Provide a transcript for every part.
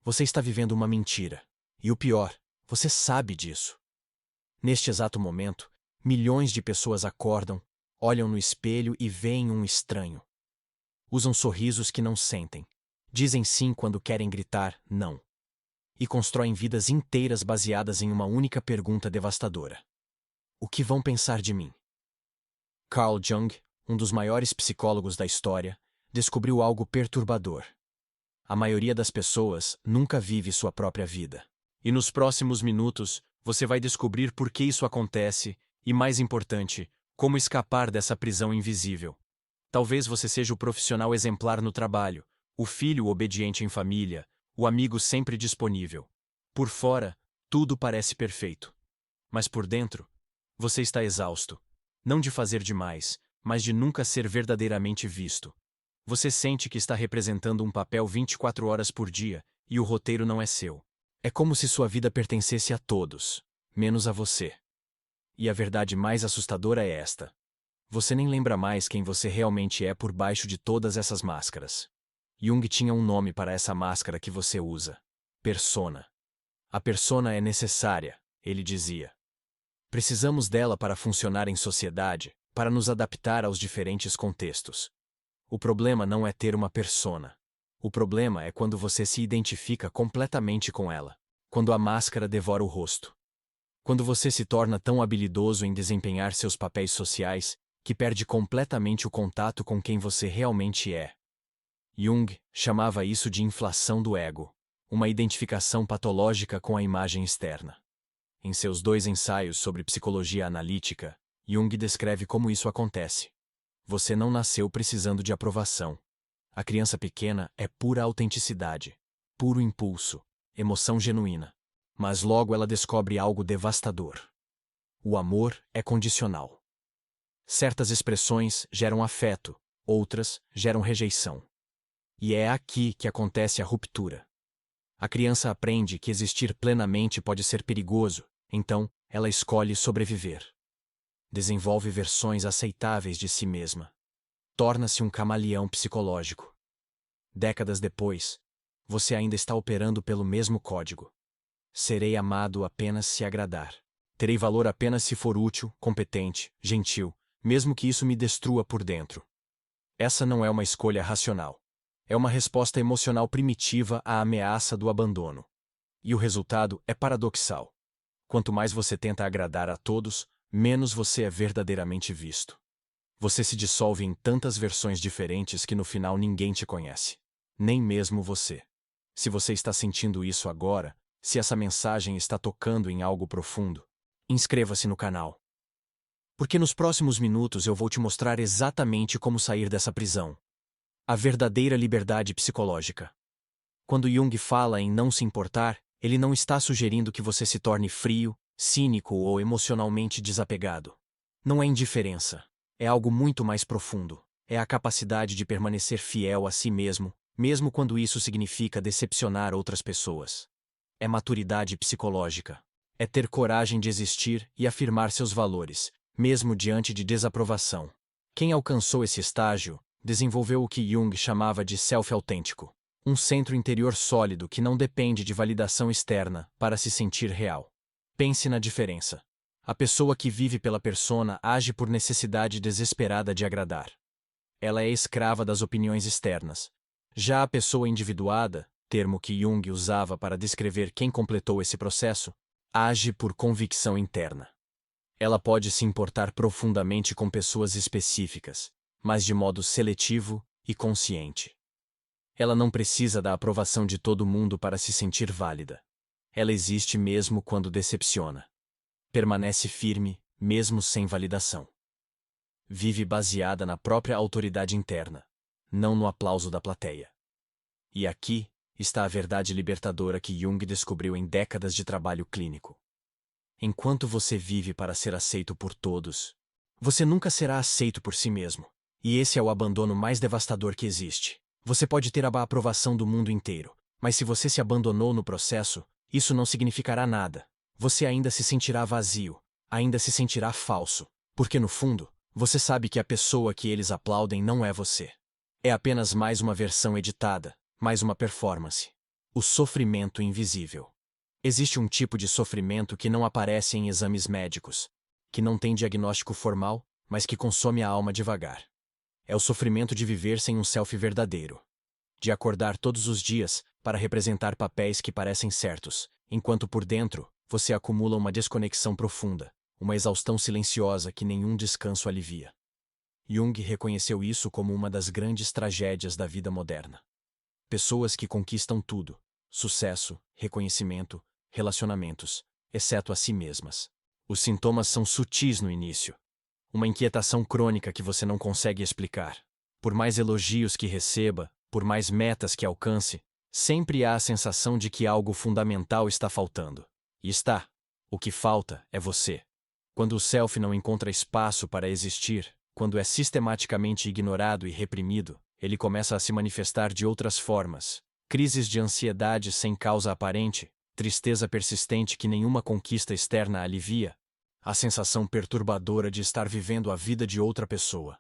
Você está vivendo uma mentira. E o pior, você sabe disso. Neste exato momento, milhões de pessoas acordam, olham no espelho e veem um estranho. Usam sorrisos que não sentem. Dizem sim quando querem gritar não. E constroem vidas inteiras baseadas em uma única pergunta devastadora: o que vão pensar de mim? Carl Jung, um dos maiores psicólogos da história, descobriu algo perturbador. A maioria das pessoas nunca vive sua própria vida. E nos próximos minutos, você vai descobrir por que isso acontece e, mais importante, como escapar dessa prisão invisível. Talvez você seja o profissional exemplar no trabalho, o filho obediente em família, o amigo sempre disponível. Por fora, tudo parece perfeito. Mas por dentro, você está exausto. Não de fazer demais, mas de nunca ser verdadeiramente visto. Você sente que está representando um papel 24 horas por dia e o roteiro não é seu. É como se sua vida pertencesse a todos, menos a você. E a verdade mais assustadora é esta: você nem lembra mais quem você realmente é por baixo de todas essas máscaras. Jung tinha um nome para essa máscara que você usa: persona. A persona é necessária, ele dizia. Precisamos dela para funcionar em sociedade, para nos adaptar aos diferentes contextos. O problema não é ter uma persona. O problema é quando você se identifica completamente com ela, quando a máscara devora o rosto. Quando você se torna tão habilidoso em desempenhar seus papéis sociais, que perde completamente o contato com quem você realmente é. Jung chamava isso de inflação do ego, uma identificação patológica com a imagem externa. Em seus 2 ensaios sobre psicologia analítica, Jung descreve como isso acontece. Você não nasceu precisando de aprovação. A criança pequena é pura autenticidade, puro impulso, emoção genuína. Mas logo ela descobre algo devastador. O amor é condicional. Certas expressões geram afeto, outras geram rejeição. E é aqui que acontece a ruptura. A criança aprende que existir plenamente pode ser perigoso, então ela escolhe sobreviver. Desenvolve versões aceitáveis de si mesma. Torna-se um camaleão psicológico. Décadas depois, você ainda está operando pelo mesmo código. Serei amado apenas se agradar. Terei valor apenas se for útil, competente, gentil, mesmo que isso me destrua por dentro. Essa não é uma escolha racional. É uma resposta emocional primitiva à ameaça do abandono. E o resultado é paradoxal. Quanto mais você tenta agradar a todos, menos você é verdadeiramente visto. Você se dissolve em tantas versões diferentes que no final ninguém te conhece. Nem mesmo você. Se você está sentindo isso agora, se essa mensagem está tocando em algo profundo, inscreva-se no canal. Porque nos próximos minutos eu vou te mostrar exatamente como sair dessa prisão. A verdadeira liberdade psicológica. Quando Jung fala em não se importar, ele não está sugerindo que você se torne frio, cínico ou emocionalmente desapegado. Não é indiferença. É algo muito mais profundo. É a capacidade de permanecer fiel a si mesmo, mesmo quando isso significa decepcionar outras pessoas. É maturidade psicológica. É ter coragem de existir e afirmar seus valores, mesmo diante de desaprovação. Quem alcançou esse estágio, desenvolveu o que Jung chamava de self autêntico, um centro interior sólido que não depende de validação externa para se sentir real. Pense na diferença. A pessoa que vive pela persona age por necessidade desesperada de agradar. Ela é escrava das opiniões externas. Já a pessoa individuada, termo que Jung usava para descrever quem completou esse processo, age por convicção interna. Ela pode se importar profundamente com pessoas específicas, mas de modo seletivo e consciente. Ela não precisa da aprovação de todo mundo para se sentir válida. Ela existe mesmo quando decepciona. Permanece firme, mesmo sem validação. Vive baseada na própria autoridade interna, não no aplauso da plateia. E aqui está a verdade libertadora que Jung descobriu em décadas de trabalho clínico. Enquanto você vive para ser aceito por todos, você nunca será aceito por si mesmo. E esse é o abandono mais devastador que existe. Você pode ter a aprovação do mundo inteiro, mas se você se abandonou no processo, isso não significará nada. Você ainda se sentirá vazio, ainda se sentirá falso, porque no fundo, você sabe que a pessoa que eles aplaudem não é você. É apenas mais uma versão editada, mais uma performance. O sofrimento invisível. Existe um tipo de sofrimento que não aparece em exames médicos, que não tem diagnóstico formal, mas que consome a alma devagar. É o sofrimento de viver sem um self verdadeiro. De acordar todos os dias para representar papéis que parecem certos, enquanto por dentro você acumula uma desconexão profunda, uma exaustão silenciosa que nenhum descanso alivia. Jung reconheceu isso como uma das grandes tragédias da vida moderna. Pessoas que conquistam tudo: sucesso, reconhecimento, relacionamentos, exceto a si mesmas. Os sintomas são sutis no início. Uma inquietação crônica que você não consegue explicar. Por mais elogios que receba, por mais metas que alcance, sempre há a sensação de que algo fundamental está faltando. E está. O que falta é você. Quando o self não encontra espaço para existir, quando é sistematicamente ignorado e reprimido, ele começa a se manifestar de outras formas. Crises de ansiedade sem causa aparente, tristeza persistente que nenhuma conquista externa alivia, a sensação perturbadora de estar vivendo a vida de outra pessoa,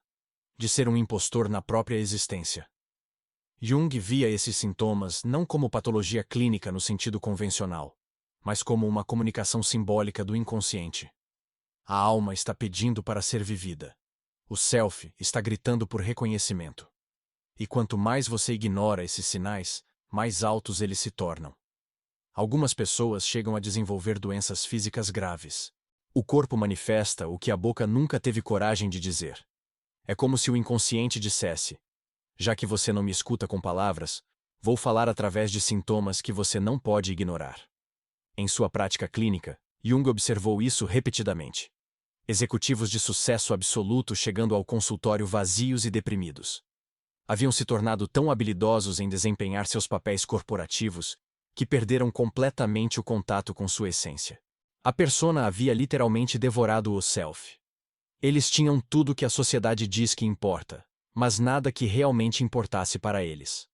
de ser um impostor na própria existência. Jung via esses sintomas não como patologia clínica no sentido convencional, mas como uma comunicação simbólica do inconsciente. A alma está pedindo para ser vivida. O self está gritando por reconhecimento. E quanto mais você ignora esses sinais, mais altos eles se tornam. Algumas pessoas chegam a desenvolver doenças físicas graves. O corpo manifesta o que a boca nunca teve coragem de dizer. É como se o inconsciente dissesse: já que você não me escuta com palavras, vou falar através de sintomas que você não pode ignorar. Em sua prática clínica, Jung observou isso repetidamente. Executivos de sucesso absoluto chegando ao consultório vazios e deprimidos. Haviam se tornado tão habilidosos em desempenhar seus papéis corporativos que perderam completamente o contato com sua essência. A persona havia literalmente devorado o self. Eles tinham tudo que a sociedade diz que importa, mas nada que realmente importasse para eles.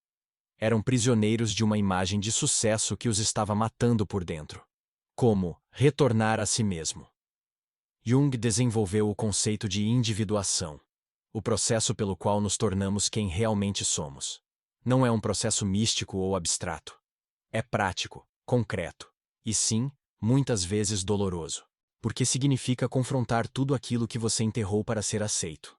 Eram prisioneiros de uma imagem de sucesso que os estava matando por dentro. Como retornar a si mesmo? Jung desenvolveu o conceito de individuação, o processo pelo qual nos tornamos quem realmente somos. Não é um processo místico ou abstrato. É prático, concreto, e sim, muitas vezes doloroso, porque significa confrontar tudo aquilo que você enterrou para ser aceito.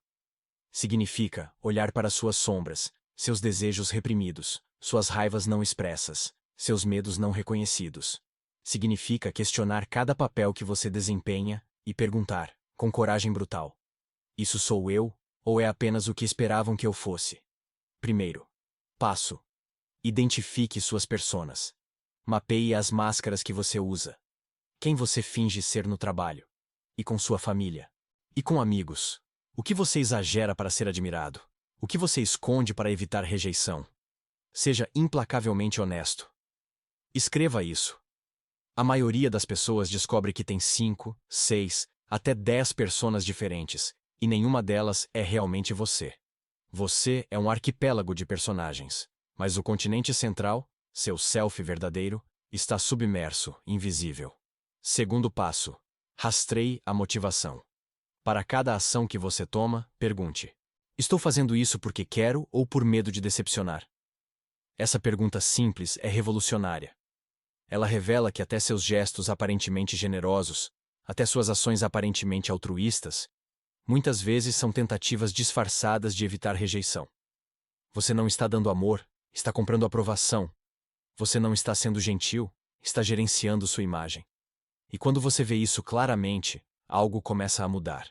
Significa olhar para suas sombras, seus desejos reprimidos, suas raivas não expressas, seus medos não reconhecidos. Significa questionar cada papel que você desempenha e perguntar, com coragem brutal: isso sou eu, ou é apenas o que esperavam que eu fosse? Primeiro passo: identifique suas personas. Mapeie as máscaras que você usa. Quem você finge ser no trabalho? E com sua família? E com amigos? O que você exagera para ser admirado? O que você esconde para evitar rejeição? Seja implacavelmente honesto. Escreva isso. A maioria das pessoas descobre que tem 5, 6, até 10 personas diferentes, e nenhuma delas é realmente você. Você é um arquipélago de personagens, mas o continente central, seu self verdadeiro, está submerso, invisível. Segundo passo: rastreie a motivação. Para cada ação que você toma, pergunte: estou fazendo isso porque quero ou por medo de decepcionar? Essa pergunta simples é revolucionária. Ela revela que até seus gestos aparentemente generosos, até suas ações aparentemente altruístas, muitas vezes são tentativas disfarçadas de evitar rejeição. Você não está dando amor, está comprando aprovação. Você não está sendo gentil, está gerenciando sua imagem. E quando você vê isso claramente, algo começa a mudar.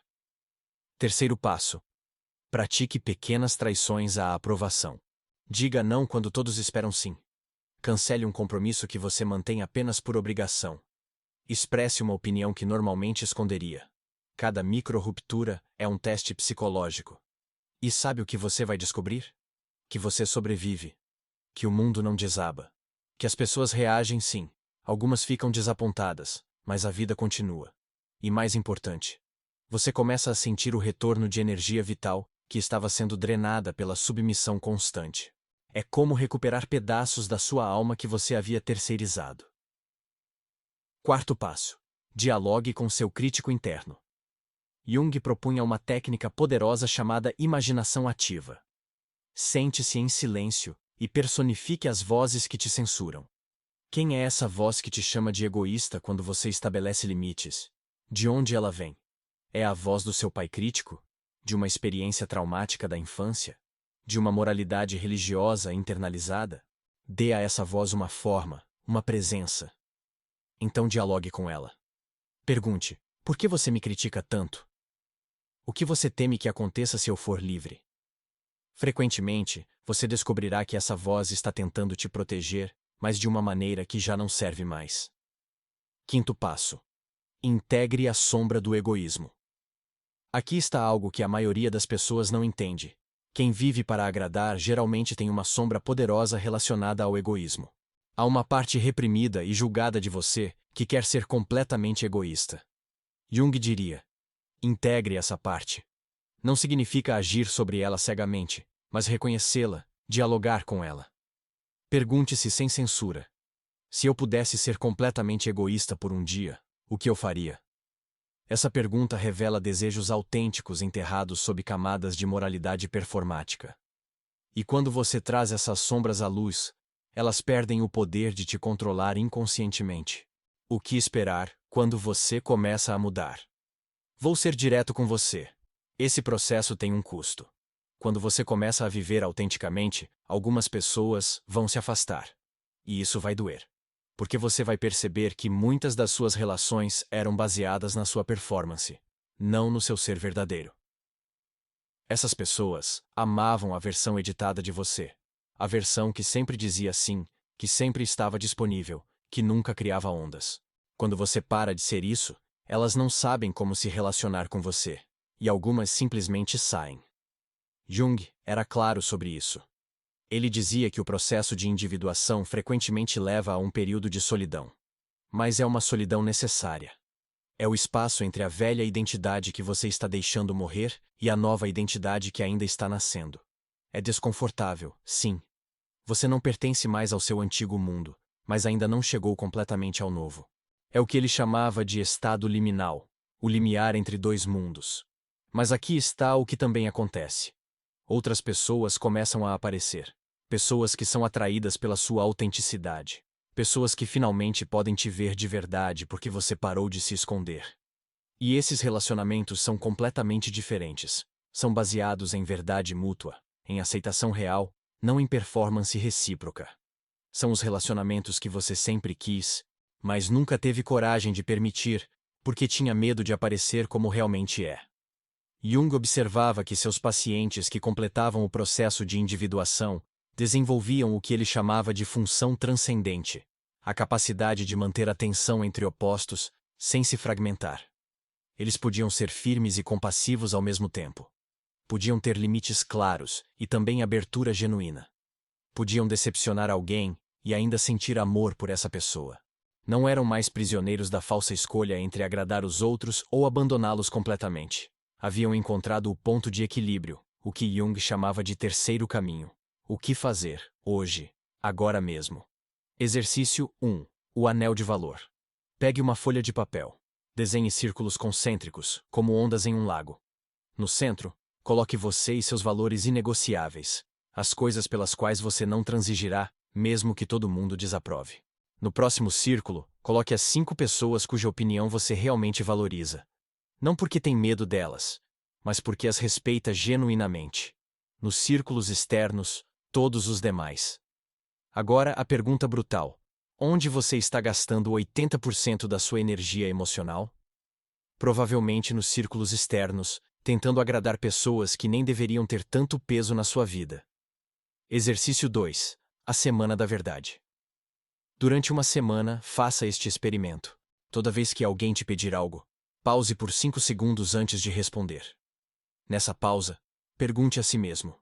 Terceiro passo: pratique pequenas traições à aprovação. Diga não quando todos esperam sim. Cancele um compromisso que você mantém apenas por obrigação. Expresse uma opinião que normalmente esconderia. Cada micro-ruptura é um teste psicológico. E sabe o que você vai descobrir? Que você sobrevive. Que o mundo não desaba. Que as pessoas reagem sim. Algumas ficam desapontadas, mas a vida continua. E mais importante, você começa a sentir o retorno de energia vital que estava sendo drenada pela submissão constante. É como recuperar pedaços da sua alma que você havia terceirizado. Quarto passo: dialogue com seu crítico interno. Jung propunha uma técnica poderosa chamada imaginação ativa. Sente-se em silêncio e personifique as vozes que te censuram. Quem é essa voz que te chama de egoísta quando você estabelece limites? De onde ela vem? É a voz do seu pai crítico? De uma experiência traumática da infância? De uma moralidade religiosa internalizada? Dê a essa voz uma forma, uma presença. Então dialogue com ela. Pergunte: por que você me critica tanto? O que você teme que aconteça se eu for livre? Frequentemente, você descobrirá que essa voz está tentando te proteger, mas de uma maneira que já não serve mais. Quinto passo: integre a sombra do egoísmo. Aqui está algo que a maioria das pessoas não entende. Quem vive para agradar geralmente tem uma sombra poderosa relacionada ao egoísmo. Há uma parte reprimida e julgada de você que quer ser completamente egoísta. Jung diria: integre essa parte. Não significa agir sobre ela cegamente, mas reconhecê-la, dialogar com ela. Pergunte-se sem censura: se eu pudesse ser completamente egoísta por um dia, o que eu faria? Essa pergunta revela desejos autênticos enterrados sob camadas de moralidade performática. E quando você traz essas sombras à luz, elas perdem o poder de te controlar inconscientemente. O que esperar quando você começa a mudar? Vou ser direto com você. Esse processo tem um custo. Quando você começa a viver autenticamente, algumas pessoas vão se afastar. E isso vai doer. Porque você vai perceber que muitas das suas relações eram baseadas na sua performance, não no seu ser verdadeiro. Essas pessoas amavam a versão editada de você. A versão que sempre dizia sim, que sempre estava disponível, que nunca criava ondas. Quando você para de ser isso, elas não sabem como se relacionar com você. E algumas simplesmente saem. Jung era claro sobre isso. Ele dizia que o processo de individuação frequentemente leva a um período de solidão. Mas é uma solidão necessária. É o espaço entre a velha identidade que você está deixando morrer e a nova identidade que ainda está nascendo. É desconfortável, sim. Você não pertence mais ao seu antigo mundo, mas ainda não chegou completamente ao novo. É o que ele chamava de estado liminal, o limiar entre dois mundos. Mas aqui está o que também acontece. Outras pessoas começam a aparecer. Pessoas que são atraídas pela sua autenticidade. Pessoas que finalmente podem te ver de verdade porque você parou de se esconder. E esses relacionamentos são completamente diferentes. São baseados em verdade mútua, em aceitação real, não em performance recíproca. São os relacionamentos que você sempre quis, mas nunca teve coragem de permitir, porque tinha medo de aparecer como realmente é. Jung observava que seus pacientes que completavam o processo de individuação desenvolviam o que ele chamava de função transcendente, a capacidade de manter a tensão entre opostos, sem se fragmentar. Eles podiam ser firmes e compassivos ao mesmo tempo. Podiam ter limites claros e também abertura genuína. Podiam decepcionar alguém e ainda sentir amor por essa pessoa. Não eram mais prisioneiros da falsa escolha entre agradar os outros ou abandoná-los completamente. Haviam encontrado o ponto de equilíbrio, o que Jung chamava de terceiro caminho. O que fazer, hoje, agora mesmo? Exercício 1. O anel de valor. Pegue uma folha de papel. Desenhe círculos concêntricos, como ondas em um lago. No centro, coloque você e seus valores inegociáveis, as coisas pelas quais você não transigirá, mesmo que todo mundo desaprove. No próximo círculo, coloque as 5 pessoas cuja opinião você realmente valoriza. Não porque tem medo delas, mas porque as respeita genuinamente. Nos círculos externos, todos os demais. Agora a pergunta brutal: onde você está gastando 80% da sua energia emocional? Provavelmente nos círculos externos, tentando agradar pessoas que nem deveriam ter tanto peso na sua vida. Exercício 2. A Semana da Verdade. Durante uma semana, faça este experimento. Toda vez que alguém te pedir algo, pause por 5 segundos antes de responder. Nessa pausa, pergunte a si mesmo: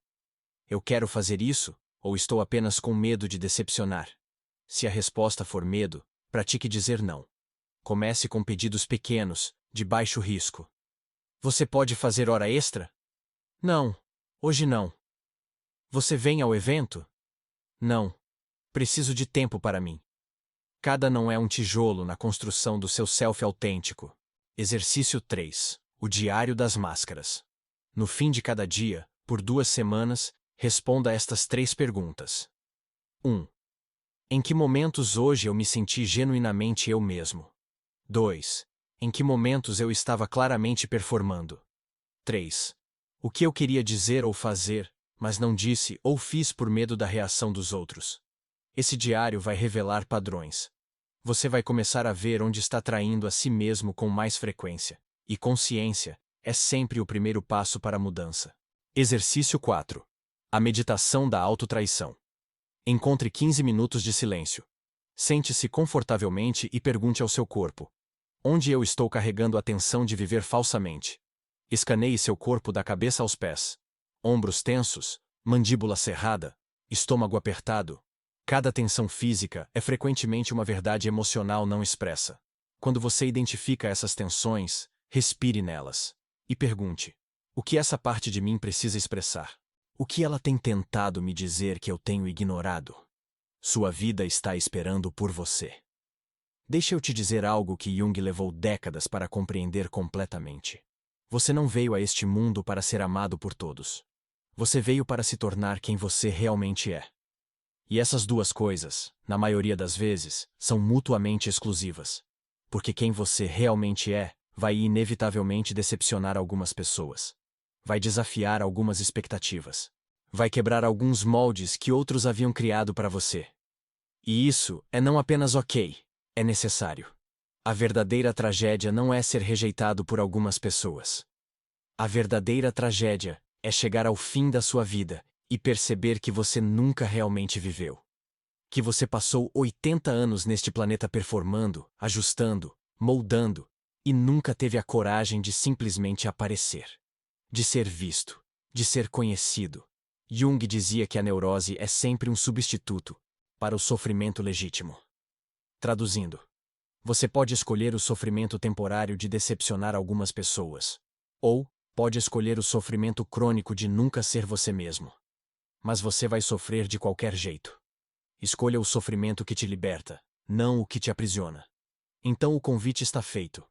eu quero fazer isso, ou estou apenas com medo de decepcionar? Se a resposta for medo, pratique dizer não. Comece com pedidos pequenos, de baixo risco. Você pode fazer hora extra? Não, hoje não. Você vem ao evento? Não. Preciso de tempo para mim. Cada não é um tijolo na construção do seu self autêntico. Exercício 3. O Diário das Máscaras. No fim de cada dia, por 2 semanas, responda a estas 3 perguntas. 1. Em que momentos hoje eu me senti genuinamente eu mesmo? 2. Em que momentos eu estava claramente performando? 3. O que eu queria dizer ou fazer, mas não disse ou fiz por medo da reação dos outros? Esse diário vai revelar padrões. Você vai começar a ver onde está traindo a si mesmo com mais frequência. E consciência é sempre o primeiro passo para a mudança. Exercício 4. A meditação da autotraição. Encontre 15 minutos de silêncio. Sente-se confortavelmente e pergunte ao seu corpo: onde eu estou carregando a tensão de viver falsamente? Escaneie seu corpo da cabeça aos pés. Ombros tensos, mandíbula cerrada, estômago apertado. Cada tensão física é frequentemente uma verdade emocional não expressa. Quando você identifica essas tensões, respire nelas. E pergunte: o que essa parte de mim precisa expressar? O que ela tem tentado me dizer que eu tenho ignorado? Sua vida está esperando por você. Deixa eu te dizer algo que Jung levou décadas para compreender completamente. Você não veio a este mundo para ser amado por todos. Você veio para se tornar quem você realmente é. E essas duas coisas, na maioria das vezes, são mutuamente exclusivas. Porque quem você realmente é, vai inevitavelmente decepcionar algumas pessoas. Vai desafiar algumas expectativas. Vai quebrar alguns moldes que outros haviam criado para você. E isso é não apenas ok, é necessário. A verdadeira tragédia não é ser rejeitado por algumas pessoas. A verdadeira tragédia é chegar ao fim da sua vida e perceber que você nunca realmente viveu. Que você passou 80 anos neste planeta performando, ajustando, moldando, e nunca teve a coragem de simplesmente aparecer. De ser visto, de ser conhecido. Jung dizia que a neurose é sempre um substituto para o sofrimento legítimo. Traduzindo, você pode escolher o sofrimento temporário de decepcionar algumas pessoas, ou pode escolher o sofrimento crônico de nunca ser você mesmo. Mas você vai sofrer de qualquer jeito. Escolha o sofrimento que te liberta, não o que te aprisiona. Então o convite está feito.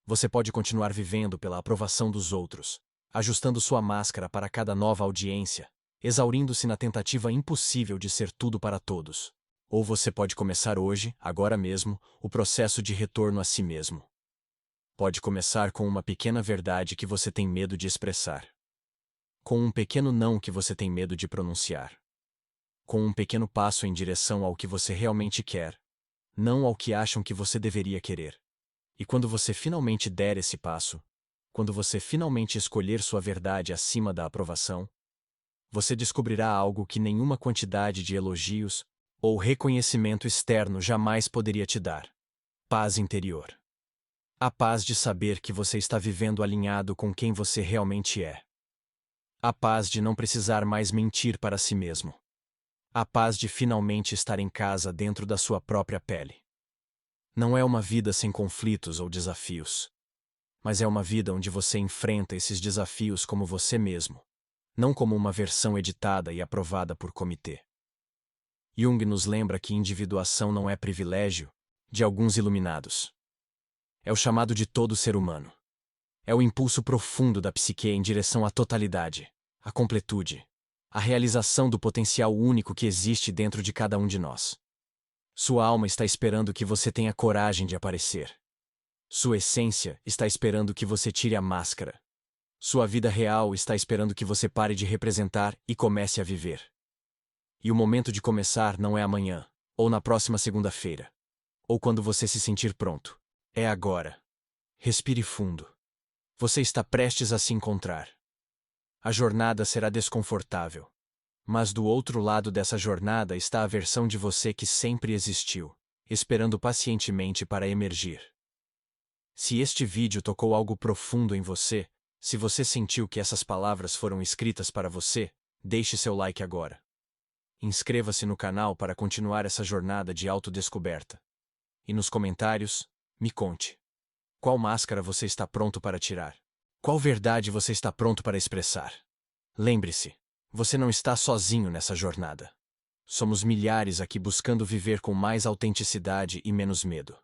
Você pode continuar vivendo pela aprovação dos outros, ajustando sua máscara para cada nova audiência, exaurindo-se na tentativa impossível de ser tudo para todos. Ou você pode começar hoje, agora mesmo, o processo de retorno a si mesmo. Pode começar com uma pequena verdade que você tem medo de expressar. Com um pequeno não que você tem medo de pronunciar. Com um pequeno passo em direção ao que você realmente quer, não ao que acham que você deveria querer. E quando você finalmente der esse passo, quando você finalmente escolher sua verdade acima da aprovação, você descobrirá algo que nenhuma quantidade de elogios ou reconhecimento externo jamais poderia te dar: paz interior. A paz de saber que você está vivendo alinhado com quem você realmente é. A paz de não precisar mais mentir para si mesmo. A paz de finalmente estar em casa dentro da sua própria pele. Não é uma vida sem conflitos ou desafios, mas é uma vida onde você enfrenta esses desafios como você mesmo, não como uma versão editada e aprovada por comitê. Jung nos lembra que individuação não é privilégio de alguns iluminados. É o chamado de todo ser humano. É o impulso profundo da psique em direção à totalidade, à completude, à realização do potencial único que existe dentro de cada um de nós. Sua alma está esperando que você tenha coragem de aparecer. Sua essência está esperando que você tire a máscara. Sua vida real está esperando que você pare de representar e comece a viver. E o momento de começar não é amanhã, ou na próxima segunda-feira, ou quando você se sentir pronto. É agora. Respire fundo. Você está prestes a se encontrar. A jornada será desconfortável. Mas do outro lado dessa jornada está a versão de você que sempre existiu, esperando pacientemente para emergir. Se este vídeo tocou algo profundo em você, se você sentiu que essas palavras foram escritas para você, deixe seu like agora. Inscreva-se no canal para continuar essa jornada de autodescoberta. E nos comentários, me conte. Qual máscara você está pronto para tirar? Qual verdade você está pronto para expressar? Lembre-se, você não está sozinho nessa jornada. Somos milhares aqui buscando viver com mais autenticidade e menos medo.